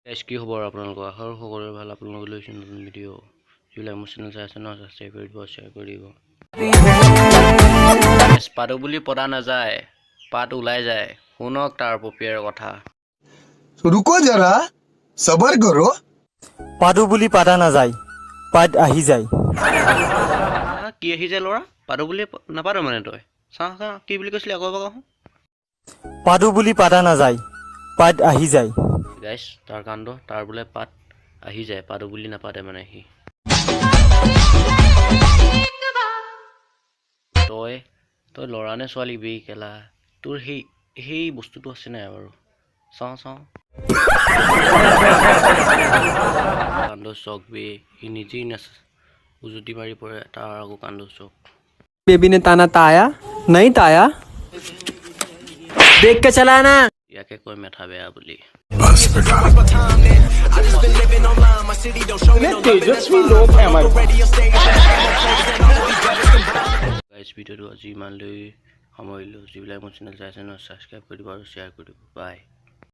কি খবৰ আপোনালোকৰ আশা সকলোৰে ভাল আপোনালোকে লৈছে নতুন ভিডিঅ' যিবিলাক মোৰ চেনেল চাই আছে ন ছাবস্ক্ৰাইব কৰি দিব শ্বেয়াৰ কৰি দিব পাতো বুলি পতা নাযায় পাত ওলাই যায় শুনক তাৰ পপিয়াৰ কথা रुको जरा सबर करो পাদু বুলি পাতা নাযায় পাদ আহি যায় কি আহি যায় ল'ৰা পাতো বুলি নাপাতো মানে তই চা কি বুলি কৈছিলি আকৌ এবাৰ কওঁ পাদু বুলি পাতা নাযায় পাদ আহি যায় গাইছ তাৰ কাণ্ড তাৰ বোলে পাত আহি যায় পাতো বুলি নাপাতে মানে সি তই ল'ৰা নে ছোৱালী বে কেলা তোৰ সেই বস্তুটো আছে নাই বাৰু চাওঁ কাণ্ড চক বে সি নিজেই উজুতি মাৰি পৰে তাৰ আকৌ কাণ্ড চক बेबी ने ताना ताया नहीं ताया देख के चला ना ইয়াকে কয় মেথা বেয়া বুলি গাইছ ভিডিঅ'টো আজি ইমানলৈ সামৰিলোঁ যিবিলাক মোৰ চেনেল চাই আছে ন ছাবস্ক্ৰাইব কৰি দিব আৰু শ্বেয়াৰ কৰি দিব বাই